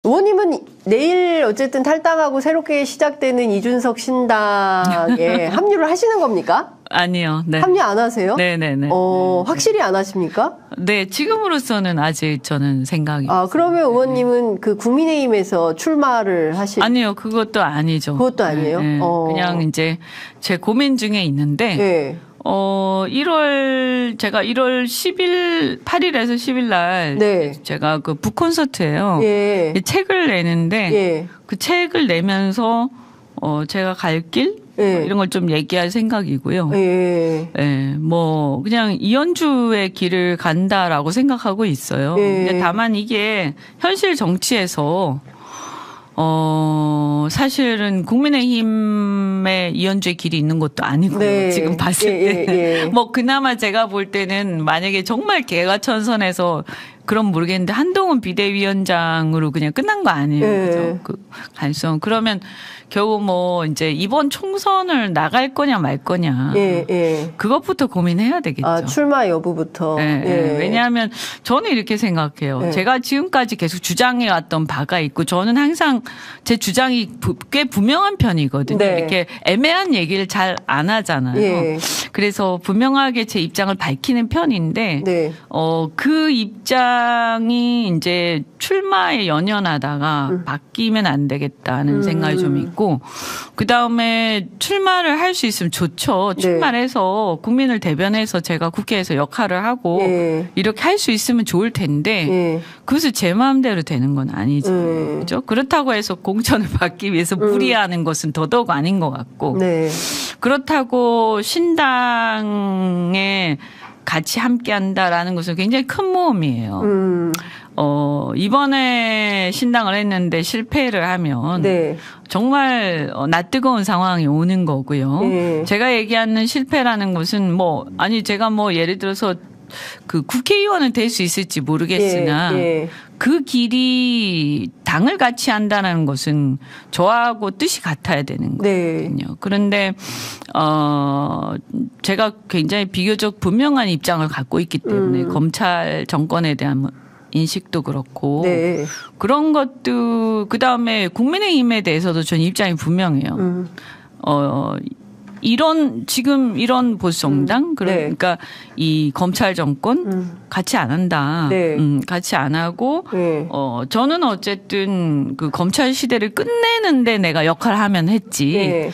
의원님은 내일 어쨌든 탈당하고 새롭게 시작되는 이준석 신당에 합류를 하시는 겁니까? 아니요. 네. 합류 안 하세요? 네네네. 확실히 안 하십니까? 네, 지금으로서는 아직 저는 생각이. 그러면 의원님은 그 국민의힘에서 출마를 아니요, 그것도 아니죠. 그것도 아니에요? 네, 네. 그냥 이제 제 고민 중에 있는데. 네. 제가 1월 8일에서 10일 날. 네. 제가 그 북콘서트예요. 예. 책을 내는데. 예. 그 책을 내면서, 제가 갈 길? 예. 이런 걸 좀 얘기할 생각이고요. 예. 예, 그냥 이현주의 길을 간다라고 생각하고 있어요. 예. 근데 다만 이게 현실 정치에서, 사실은 국민의힘에 이현주의 길이 있는 것도 아니고요. 네. 지금 봤을 때. 그나마 제가 볼 때는 만약에 정말 개과천선해서 그럼 모르겠는데 한동훈 비대위원장으로 그냥 끝난 거 아니에요. 네. 그죠? 그 가능성. 그러면 결국 이제 이번 총선을 나갈 거냐 말 거냐. 예. 그것부터 고민해야 되겠죠. 출마 여부부터. 네, 예. 왜냐하면 저는 이렇게 생각해요. 예. 제가 지금까지 계속 주장해 왔던 바가 있고 저는 항상 제 주장이 꽤 분명한 편이거든요. 네. 이렇게 애매한 얘기를 잘 안 하잖아요. 예. 그래서 분명하게 제 입장을 밝히는 편인데 네. 그 입장이 이제 출마에 연연하다가 바뀌면 안 되겠다는 생각이 좀 있고 그다음에 출마를 할 수 있으면 좋죠. 출마를 해서 국민을 대변해서 제가 국회에서 역할을 하고 예. 이렇게 할 수 있으면 좋을 텐데 예. 그것을 제 마음대로 되는 건 아니죠. 그렇죠? 그렇다고 해서 공천을 받기 위해서 무리하는 것은 더더욱 아닌 것 같고 네. 그렇다고 신당에 같이 함께 한다라는 것은 굉장히 큰 모험이에요. 이번에 신당을 했는데 실패를 하면 네. 정말 낯뜨거운 상황이 오는 거고요. 네. 제가 얘기하는 실패라는 것은 제가 예를 들어서 그 국회의원은 될 수 있을지 모르겠으나 예. 그 길이 당을 같이 한다는 것은 저하고 뜻이 같아야 되는 거거든요. 네. 그런데 제가 굉장히 비교적 분명한 입장을 갖고 있기 때문에 검찰 정권에 대한 인식도 그렇고 네. 그런 것도 그다음에 국민의힘에 대해서도 전 입장이 분명해요. 지금 이런 보수 정당 그러니까 이 검찰 정권 같이 안 한다. 네. 같이 안 하고 네. 저는 어쨌든 그 검찰 시대를 끝내는데 내가 역할을 하면 했지. 네.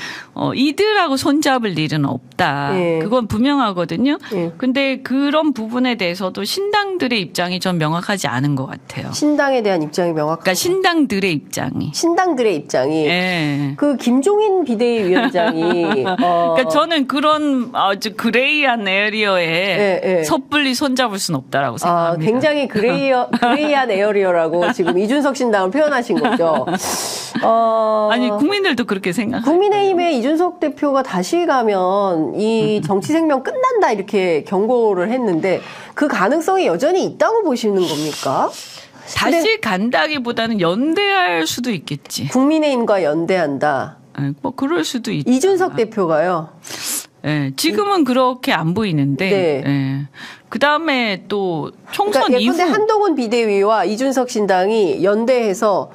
이들하고 손잡을 일은 없다. 네. 그건 분명하거든요. 네. 근데 그런 부분에 대해서도 신당들의 입장이 좀 명확하지 않은 것 같아요. 신당에 대한 입장이 명확하다. 그러니까 신당들의 입장이. 신당들의 입장이. 예. 그 김종인 비대위원장이 그러니까 저는 그런 아주 그레이한 에어리어에 섣불리 손잡을 수는 없다라고 생각합니다. 굉장히 그레이한 에어리어라고 지금 이준석 신당을 표현하신 거죠. 아니 국민들도 그렇게 생각해요. 국민의힘의 이준석 대표가 다시 가면 이 정치 생명 끝난다 이렇게 경고를 했는데 그 가능성이 여전히 있다고 보시는 겁니까? 다시 간다기보다는 연대할 수도 있겠지. 국민의힘과 연대한다. 그럴 수도 있죠. 이준석 대표가요. 네, 지금은 그렇게 안 보이는데. 네. 네. 그 다음에 또 총선 이후. 예컨대 한동훈 비대위와 이준석 신당이 연대해서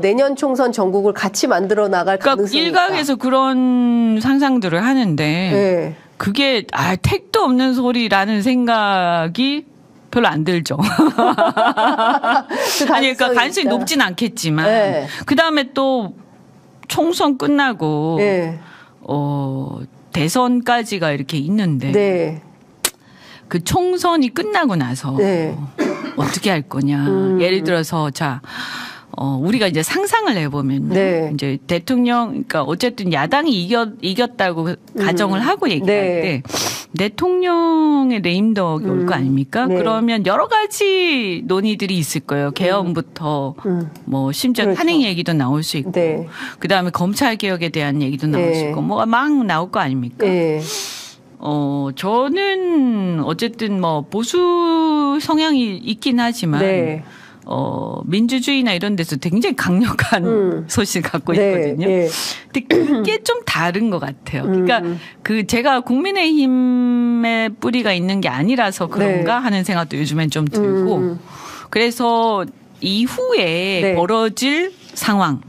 내년 총선 전국을 같이 만들어 나갈 가능성이 있다. 일각에서 그런 상상들을 하는데 네. 그게 택도 없는 소리라는 생각이 별로 안 들죠. 아니, 그러니까 가능성이 높진 않겠지만. 네. 그 다음에 또 총선 끝나고. 네. 대선까지가 이렇게 있는데. 네. 그 총선이 끝나고 나서. 네. 어떻게 할 거냐. 예를 들어서, 우리가 이제 상상을 해보면. 네. 이제 대통령, 그러니까 어쨌든 야당이 이겼다고 가정을 하고 얘기할 때. 대통령의 레임덕이 올 거 아닙니까? 네. 그러면 여러 가지 논의들이 있을 거예요. 개헌부터 심지어 그렇죠. 탄핵 얘기도 나올 수 있고 네. 그다음에 검찰 개혁에 대한 얘기도 나올 수 있고 뭐가 막 나올 거 아닙니까? 네. 저는 어쨌든 보수 성향이 있긴 하지만 네. 민주주의나 이런 데서 굉장히 강력한 소신을 갖고 있거든요. 네. 근데 그게 좀 다른 것 같아요. 그러니까 제가 국민의힘의 뿌리가 있는 게 아니라서 그런가 하는 생각도 요즘엔 좀 들고 그래서 이후에 네. 벌어질 상황.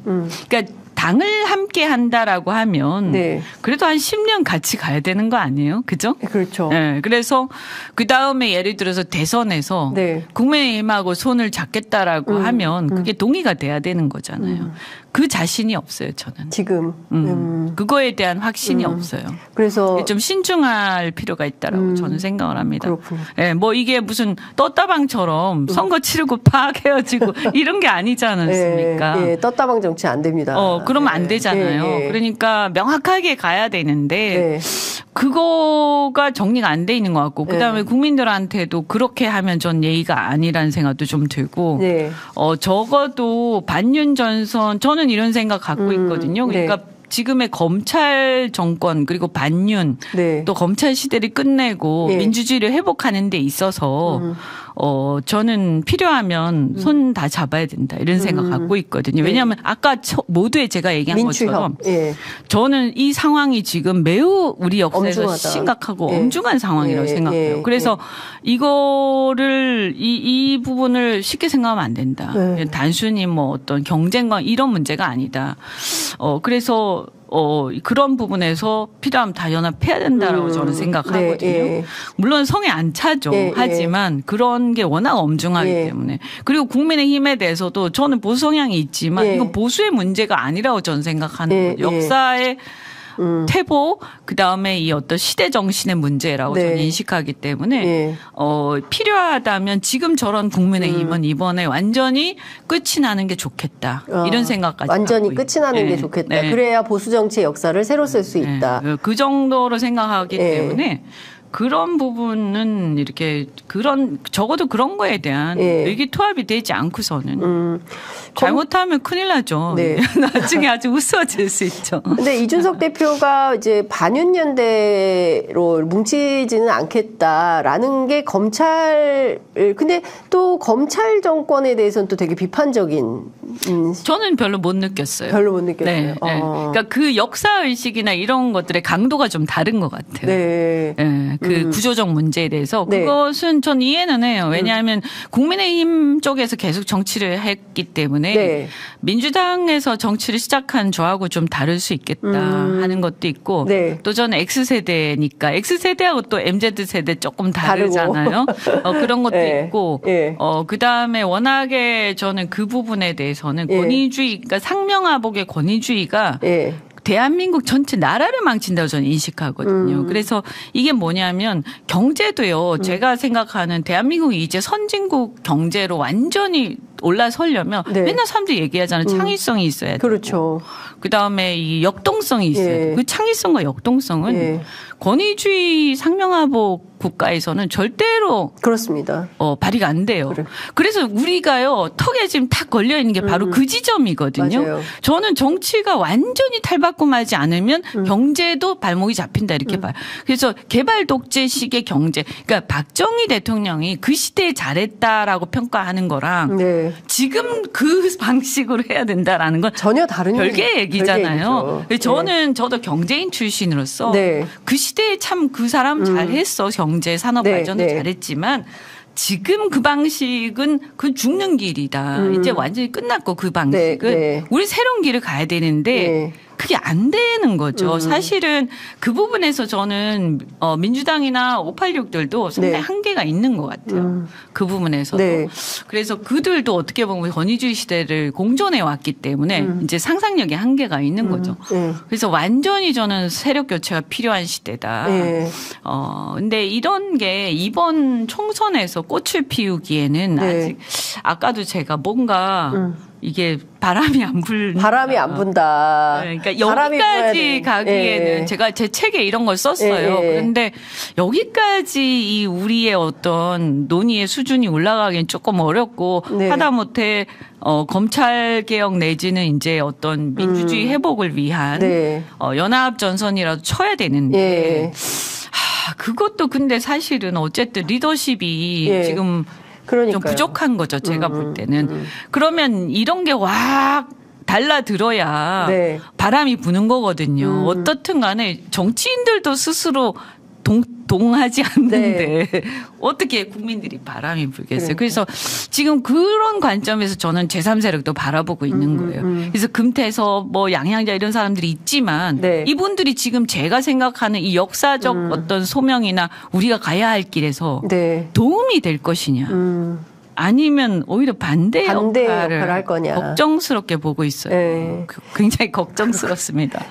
그러니까 당을 함께 한다라고 하면 네. 그래도 한 10년 같이 가야 되는 거 아니에요? 그죠? 그렇죠. 네. 그래서 그 다음에 예를 들어서 대선에서 네. 국민의힘하고 손을 잡겠다라고 하면 그게 동의가 돼야 되는 거잖아요. 그 자신이 없어요, 저는. 지금. 그거에 대한 확신이 없어요. 그래서 좀 신중할 필요가 있다라고 저는 생각을 합니다. 그렇군요. 예, 뭐 이게 무슨 떴다방처럼 선거 치르고 팍 헤어지고 이런 게 아니지 않습니까? 예, 떴다방 정치 안 됩니다. 그러면 안 되잖아요. 예, 예. 그러니까 명확하게 가야 되는데 네. 그거가 정리가 안 돼 있는 것 같고 그다음에 국민들한테도 그렇게 하면 전 예의가 아니라는 생각도 좀 들고 네. 적어도 반윤 전선 저는 이런 생각 갖고 있거든요. 그러니까 네. 지금의 검찰 정권 그리고 반윤 네. 또 검찰 시대를 끝내고 예. 민주주의를 회복하는 데 있어서 저는 필요하면 손 다 잡아야 된다 이런 생각 갖고 있거든요. 왜냐하면 아까 모두에 제가 얘기한 것처럼 예. 저는 이 상황이 지금 매우 우리 역사에서 엄중하다. 심각하고 예. 엄중한 상황이라고 예. 생각해요. 예. 그래서 이거를 이 부분을 쉽게 생각하면 안 된다. 예. 단순히 뭐 어떤 경쟁과 이런 문제가 아니다. 그래서 그런 부분에서 필요하면 다 연합해야 된다라고 저는 생각하거든요. 네, 예. 물론 성에 안 차죠. 예, 하지만 그런 게 워낙 엄중하기 예. 때문에. 그리고 국민의힘에 대해서도 저는 보수 성향이 있지만 예. 이건 보수의 문제가 아니라고 저는 생각하는 예, 거죠. 예. 역사의 태보 그다음에 이 어떤 시대 정신의 문제라고 네. 저는 인식하기 때문에 예. 필요하다면 지금 저런 국민의힘은 이번에 완전히 끝이 나는 게 좋겠다. 이런 생각까지 완전히 갖고 끝이 나는 네. 게 좋겠다. 네. 그래야 보수 정치의 역사를 새로 쓸 수 있다. 네. 그 정도로 생각하기 예. 때문에 그런 부분은 이렇게 적어도 그런 거에 대한 예. 의기투합이 되지 않고서는 잘못하면 큰일 나죠. 네. 나중에 아주 우스워질 수 있죠. 근데 이준석 대표가 이제 반윤연대로 뭉치지는 않겠다라는 게 근데 또 검찰 정권에 대해서는 또 되게 비판적인 저는 별로 못 느꼈어요. 별로 못 느꼈어요. 네, 네. 그러니까 그 역사 의식이나 이런 것들의 강도가 좀 다른 것 같아요. 네. 네, 그 구조적 문제에 대해서 네. 그것은 전 이해는 해요. 왜냐하면 국민의힘 쪽에서 계속 정치를 했기 때문에 네. 민주당에서 정치를 시작한 저하고 좀 다를 수 있겠다 하는 것도 있고 네. 또 저는 X세대니까 X세대하고 또 MZ세대 조금 다르잖아요. 그런 것도 네. 있고 네. 그다음에 워낙에 저는 그 부분에 대해서는 예. 권위주의 그러니까 상명하복의 권위주의가 예. 대한민국 전체 나라를 망친다고 저는 인식하거든요. 그래서 이게 뭐냐면 경제도요. 제가 생각하는 대한민국이 이제 선진국 경제로 완전히 올라서려면 네. 맨날 사람들이 얘기하잖아요. 창의성이 있어야 되고. 그렇죠. 그다음에 이 역동성이 있어야 예. 돼요. 그 창의성과 역동성은 예. 권위주의 상명하복 국가에서는 절대로 그렇습니다. 발휘가 안 돼요. 그래. 그래서 우리가요 턱에 지금 탁 걸려 있는 게 바로 그 지점이거든요. 맞아요. 저는 정치가 완전히 탈바꿈하지 않으면 경제도 발목이 잡힌다 이렇게 봐요. 그래서 개발 독재식의 경제, 그러니까 박정희 대통령이 그 시대에 잘했다라고 평가하는 거랑 네. 지금 그 방식으로 해야 된다라는 건 전혀 다른 별개의 얘기잖아요. 별개의 얘기죠. 저도 경제인 출신으로서 네. 그 시대에 참 그 사람 잘했어. 경제 산업 네, 발전도 네. 잘했지만 지금 그 방식은 그 죽는 길이다. 이제 완전히 끝났고 그 방식은 네, 네. 우리 새로운 길을 가야 되는데 네. 그게 안 되는 거죠. 사실은 그 부분에서 저는 민주당이나 586들도 상당히 네. 한계가 있는 것 같아요. 그 부분에서도. 네. 그래서 그들도 어떻게 보면 권위주의 시대를 공존해 왔기 때문에 이제 상상력의 한계가 있는 거죠. 네. 그래서 완전히 저는 세력 교체가 필요한 시대다. 네. 근데 이런 게 이번 총선에서 꽃을 피우기에는 네. 아직 아까도 제가 뭔가 이게 바람이 안 불. 바람이 안 분다. 네, 그러니까 바람이 불어야 여기까지 돼. 가기에는 예. 제가 제 책에 이런 걸 썼어요. 예. 그런데 여기까지 이 우리의 어떤 논의의 수준이 올라가기엔 조금 어렵고 네. 하다못해 검찰 개혁 내지는 이제 어떤 민주주의 회복을 위한 네. 연합 전선이라도 쳐야 되는데 예. 그것도 근데 사실은 어쨌든 리더십이 예. 지금 그러니까요. 좀 부족한 거죠. 제가 볼 때는. 그러면 이런 게 확 달라들어야 네. 바람이 부는 거거든요. 어떻든 간에 정치인들도 스스로 동하지 않는데 네. 어떻게 국민들이 바람이 불겠어요. 그러니까. 그래서 지금 그런 관점에서 저는 제3세력도 바라보고 있는 거예요. 그래서 금태섭 뭐 양양자 이런 사람들이 있지만 네. 이분들이 지금 제가 생각하는 이 역사적 어떤 소명이나 우리가 가야 할 길에서 네. 도움이 될 것이냐. 아니면 오히려 반대 역할을 역할을 할 거냐. 걱정스럽게 보고 있어요. 네. 굉장히 걱정스럽습니다.